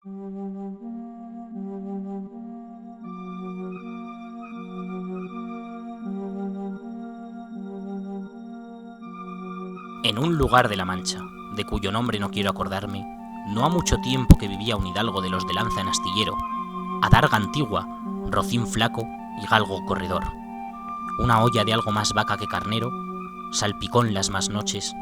En un lugar de la Mancha, de cuyo nombre no quiero acordarme, no ha mucho tiempo que vivía un hidalgo de los de lanza en astillero, adarga antigua, rocín flaco y galgo corredor. Una olla de algo más vaca que carnero, salpicón las más noches,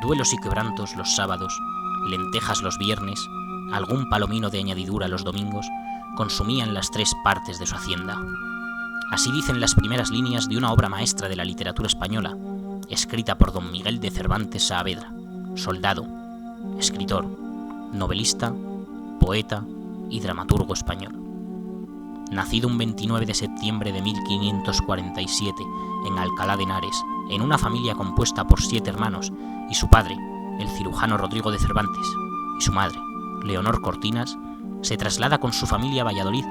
duelos y quebrantos los sábados, lentejas los viernes, algún palomino de añadidura los domingos, consumían las tres partes de su hacienda. Así dicen las primeras líneas de una obra maestra de la literatura española, escrita por don Miguel de Cervantes Saavedra, soldado, escritor, novelista, poeta y dramaturgo español. Nacido un 29 de septiembre de 1547 en Alcalá de Henares, en una familia compuesta por 7 hermanos y su padre, el cirujano Rodrigo de Cervantes, y su madre, Leonor Cortinas, se traslada con su familia a Valladolid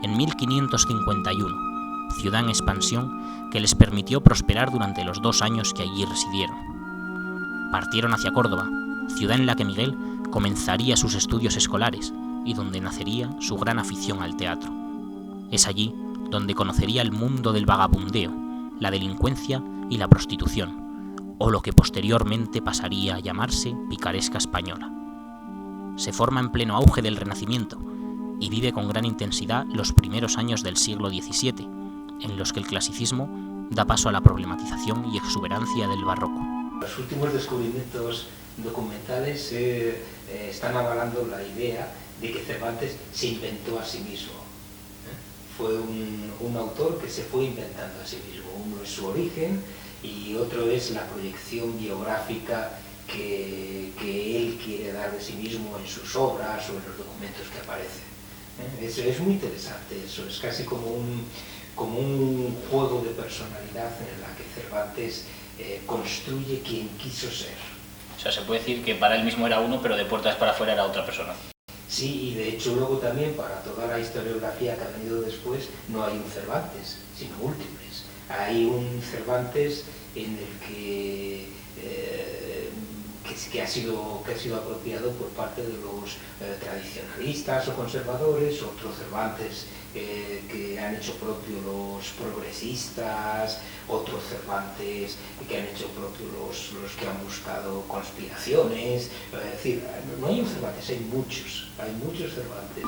en 1551, ciudad en expansión que les permitió prosperar durante los 2 años que allí residieron. Partieron hacia Córdoba, ciudad en la que Miguel comenzaría sus estudios escolares y donde nacería su gran afición al teatro. Es allí donde conocería el mundo del vagabundeo, la delincuencia y la prostitución, o lo que posteriormente pasaría a llamarse picaresca española. Se forma en pleno auge del Renacimiento y vive con gran intensidad los primeros años del siglo XVII, en los que el clasicismo da paso a la problematización y exuberancia del barroco. Los últimos descubrimientos documentales están avalando la idea de que Cervantes se inventó a sí mismo. Fue un autor que se fue inventando a sí mismo. Uno es su origen y otro es la proyección biográfica que él quiere dar de sí mismo en sus obras o en los documentos que aparecen. Es muy interesante eso, es casi como un juego de personalidad en la que Cervantes construye quien quiso ser. O sea, se puede decir que para él mismo era uno, pero de puertas para afuera era otra persona. Sí, y de hecho luego también para toda la historiografía que ha venido después no hay un Cervantes, sino múltiples. Hay un Cervantes en el que ha sido apropiado por parte de los tradicionalistas o conservadores, otro Cervantes que han hecho propio los progresistas, otro Cervantes que han hecho propio los que han buscado conspiraciones. Es decir, no hay un Cervantes, hay muchos Cervantes.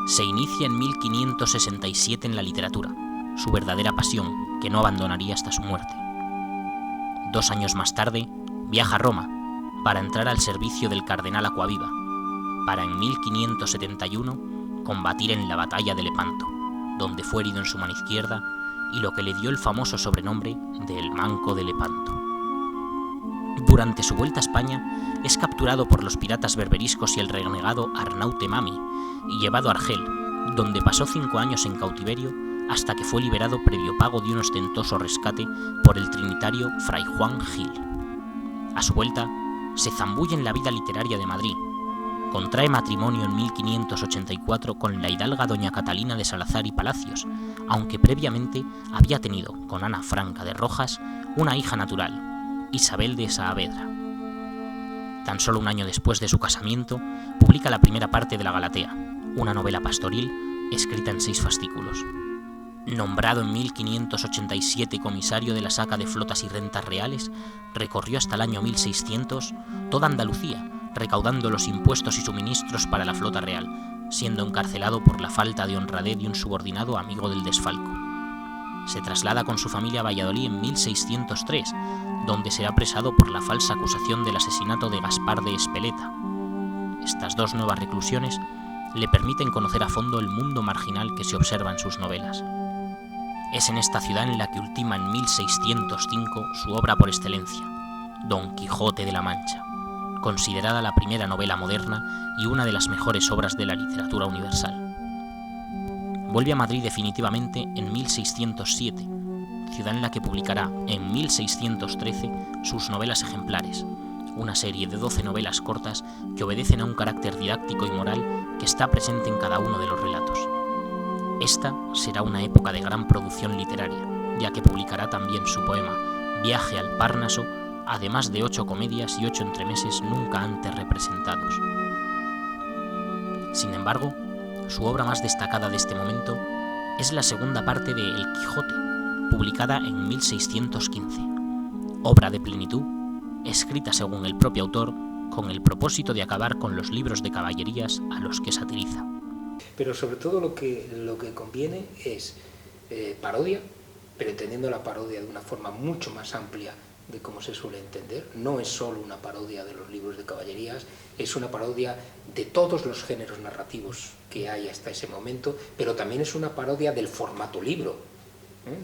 Se inicia en 1567 en la literatura, su verdadera pasión, que no abandonaría hasta su muerte. 2 años más tarde, viaja a Roma para entrar al servicio del cardenal Acquaviva, para en 1571 combatir en la batalla de Lepanto, donde fue herido en su mano izquierda y lo que le dio el famoso sobrenombre de El Manco de Lepanto. Durante su vuelta a España es capturado por los piratas berberiscos y el renegado Arnaute Mami y llevado a Argel, donde pasó 5 años en cautiverio hasta que fue liberado previo pago de un ostentoso rescate por el trinitario Fray Juan Gil. A su vuelta, se zambulle en la vida literaria de Madrid. Contrae matrimonio en 1584 con la hidalga doña Catalina de Salazar y Palacios, aunque previamente había tenido con Ana Franca de Rojas una hija natural, Isabel de Saavedra. Tan solo un año después de su casamiento, publica la primera parte de La Galatea, una novela pastoril escrita en 6 fascículos. Nombrado en 1587 comisario de la saca de flotas y rentas reales, recorrió hasta el año 1600 toda Andalucía, recaudando los impuestos y suministros para la flota real, siendo encarcelado por la falta de honradez de un subordinado amigo del desfalco. Se traslada con su familia a Valladolid en 1603, donde será apresado por la falsa acusación del asesinato de Gaspar de Espeleta. Estas 2 nuevas reclusiones le permiten conocer a fondo el mundo marginal que se observa en sus novelas. Es en esta ciudad en la que ultima en 1605 su obra por excelencia, Don Quijote de la Mancha, considerada la primera novela moderna y una de las mejores obras de la literatura universal. Vuelve a Madrid definitivamente en 1607, ciudad en la que publicará en 1613 sus novelas ejemplares, una serie de 12 novelas cortas que obedecen a un carácter didáctico y moral que está presente en cada uno de los relatos. Esta será una época de gran producción literaria, ya que publicará también su poema Viaje al Parnaso, además de 8 comedias y 8 entremeses nunca antes representados. Sin embargo, su obra más destacada de este momento es la segunda parte de El Quijote, publicada en 1615, obra de plenitud, escrita según el propio autor, con el propósito de acabar con los libros de caballerías a los que satiriza. Pero sobre todo lo que conviene es parodia, pero entendiendo la parodia de una forma mucho más amplia de cómo se suele entender. No es solo una parodia de los libros de caballerías, es una parodia de todos los géneros narrativos que hay hasta ese momento, pero también es una parodia del formato libro,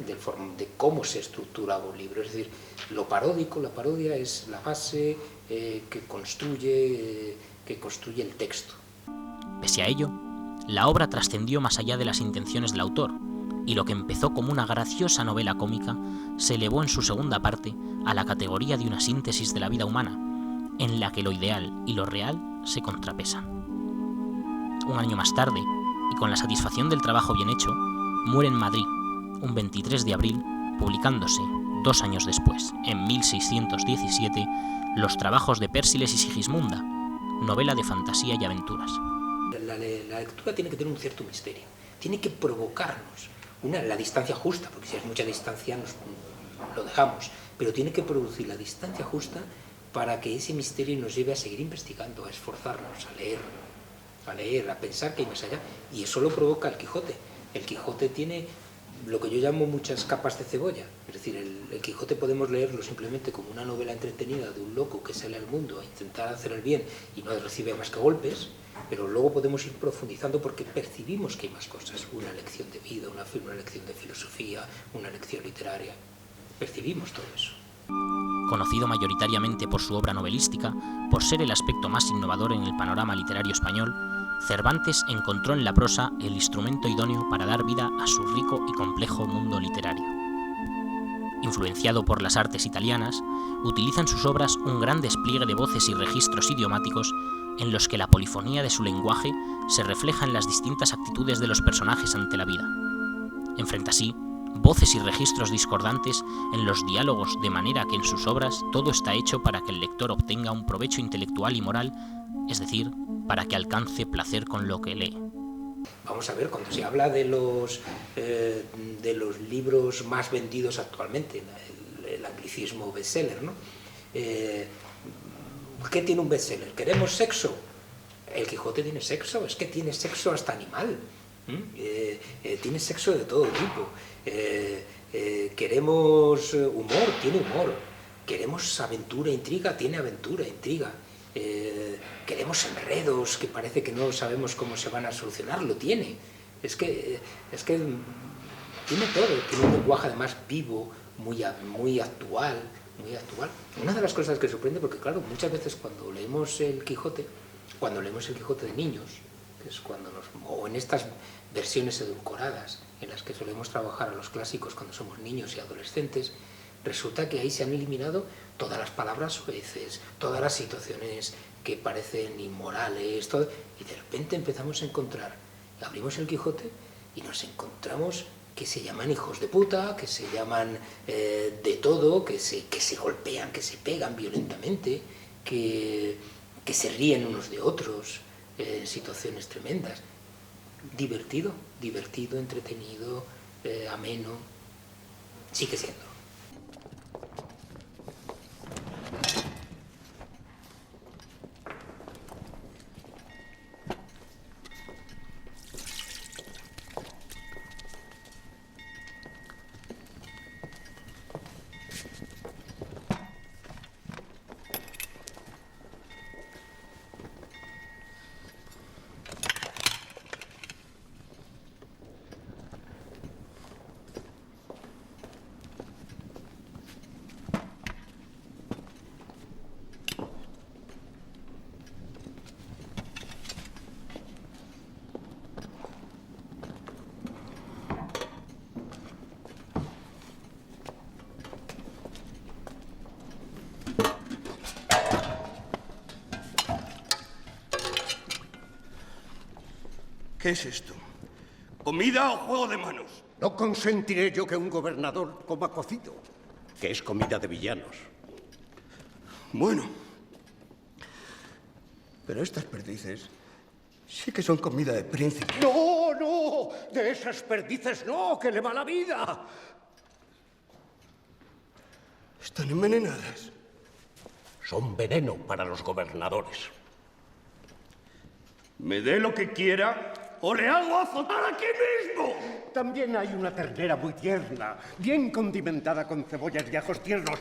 de cómo se estructuraba un libro. Es decir, lo paródico, la parodia es la base que construye el texto. Pese a ello, la obra trascendió más allá de las intenciones del autor, y lo que empezó como una graciosa novela cómica se elevó en su segunda parte a la categoría de una síntesis de la vida humana, en la que lo ideal y lo real se contrapesan. Un año más tarde, y con la satisfacción del trabajo bien hecho, muere en Madrid, un 23 de abril, publicándose, 2 años después, en 1617, los trabajos de Pérsiles y Sigismunda, novela de fantasía y aventuras. La lectura tiene que tener un cierto misterio, tiene que provocarnos la distancia justa, porque si es mucha distancia lo dejamos, pero tiene que producir la distancia justa para que ese misterio nos lleve a seguir investigando, a esforzarnos, a leer, a pensar que hay más allá, y eso lo provoca el Quijote. El Quijote tiene lo que yo llamo muchas capas de cebolla, es decir, el Quijote podemos leerlo simplemente como una novela entretenida de un loco que sale al mundo a intentar hacer el bien y no recibe más que golpes, pero luego podemos ir profundizando porque percibimos que hay más cosas, una lección de vida, una lección de filosofía, una lección literaria, percibimos todo eso. Conocido mayoritariamente por su obra novelística, por ser el aspecto más innovador en el panorama literario español, Cervantes encontró en la prosa el instrumento idóneo para dar vida a su rico y complejo mundo literario. Influenciado por las artes italianas, utiliza en sus obras un gran despliegue de voces y registros idiomáticos en los que la polifonía de su lenguaje se refleja en las distintas actitudes de los personajes ante la vida. Enfrenta así voces y registros discordantes en los diálogos, de manera que en sus obras todo está hecho para que el lector obtenga un provecho intelectual y moral, es decir, para que alcance placer con lo que lee. Vamos a ver, cuando se habla de los libros más vendidos actualmente, el anglicismo bestseller, ¿no? ¿Qué tiene un bestseller? ¿Queremos sexo? El Quijote tiene sexo, es que tiene sexo hasta animal, tiene sexo de todo tipo. Queremos humor, tiene humor. Queremos aventura, intriga, tiene aventura, intriga. Queremos enredos que parece que no sabemos cómo se van a solucionar, lo tiene. Es que tiene todo, tiene un lenguaje además vivo, muy actual. Una de las cosas que sorprende, porque claro, muchas veces cuando leemos el Quijote de niños, que es o en estas versiones edulcoradas en las que solemos trabajar a los clásicos cuando somos niños y adolescentes, resulta que ahí se han eliminado todas las palabras soeces, todas las situaciones que parecen inmorales, y de repente empezamos a encontrar, abrimos el Quijote y nos encontramos que se llaman hijos de puta, que se llaman de todo, que se golpean, que se pegan violentamente, que se ríen unos de otros, situaciones tremendas. Divertido, entretenido, ameno, sigue siendo. ¿Qué es esto? ¿Comida o juego de manos? No consentiré yo que un gobernador coma cocido, que es comida de villanos. Bueno. Pero estas perdices Sí que son comida de príncipe. No, no, de esas perdices no, que le va la vida. Están envenenadas. Son veneno para los gobernadores. Me dé lo que quiera o le hago azotar aquí mismo. También hay una ternera muy tierna, bien condimentada con cebollas y ajos tiernos.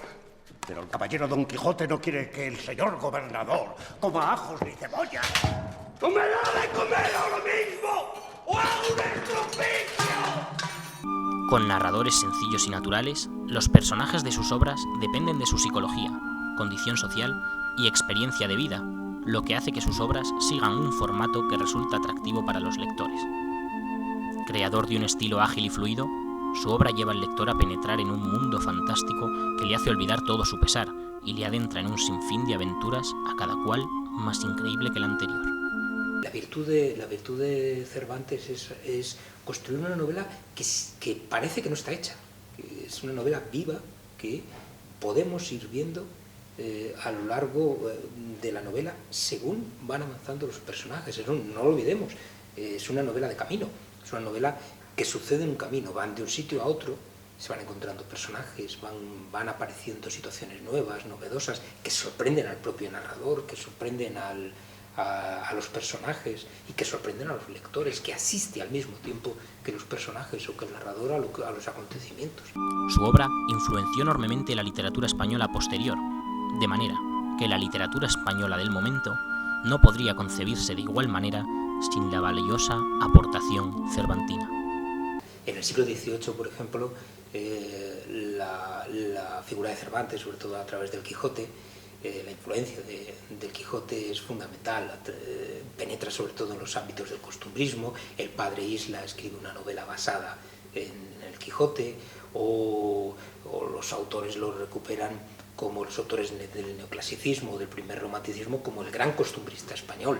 Pero el caballero Don Quijote no quiere que el señor gobernador coma ajos ni cebollas. ¡O me da de comer ahora mismo o hago un estropicio! Con narradores sencillos y naturales, los personajes de sus obras dependen de su psicología, condición social y experiencia de vida, lo que hace que sus obras sigan un formato que resulta atractivo para los lectores. Creador de un estilo ágil y fluido, su obra lleva al lector a penetrar en un mundo fantástico que le hace olvidar todo su pesar y le adentra en un sinfín de aventuras, a cada cual más increíble que la anterior. La virtud de Cervantes es construir una novela que parece que no está hecha. Es una novela viva que podemos ir viendo a lo largo de la novela según van avanzando los personajes. No lo olvidemos, es una novela de camino, es una novela que sucede en un camino, van de un sitio a otro, se van encontrando personajes, van apareciendo situaciones nuevas, novedosas, que sorprenden al propio narrador, que sorprenden a los personajes y que sorprenden a los lectores, que asiste al mismo tiempo que los personajes o que el narrador a los acontecimientos. Su obra influenció enormemente la literatura española posterior, de manera que la literatura española del momento no podría concebirse de igual manera sin la valiosa aportación cervantina. En el siglo XVIII, por ejemplo, la figura de Cervantes, sobre todo a través del Quijote, la influencia del Quijote es fundamental, penetra sobre todo en los ámbitos del costumbrismo. El padre Isla escribe una novela basada en el Quijote, o los autores lo recuperan como los autores del neoclasicismo, del primer romanticismo, como el gran costumbrista español,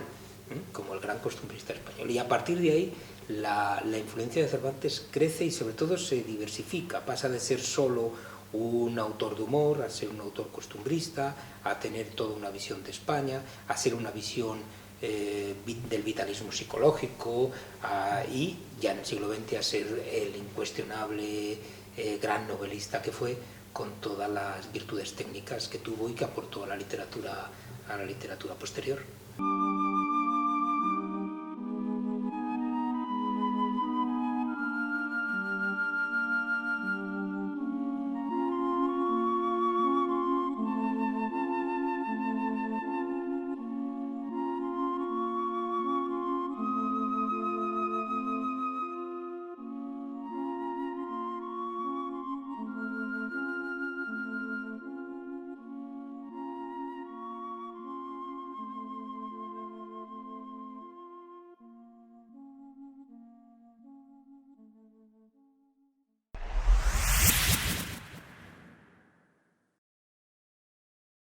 Y a partir de ahí la influencia de Cervantes crece y sobre todo se diversifica, pasa de ser solo un autor de humor a ser un autor costumbrista, a tener toda una visión de España, a ser una visión del vitalismo psicológico, y ya en el siglo XX a ser el incuestionable gran novelista que fue, con todas las virtudes técnicas que tuvo y que aportó a la literatura posterior.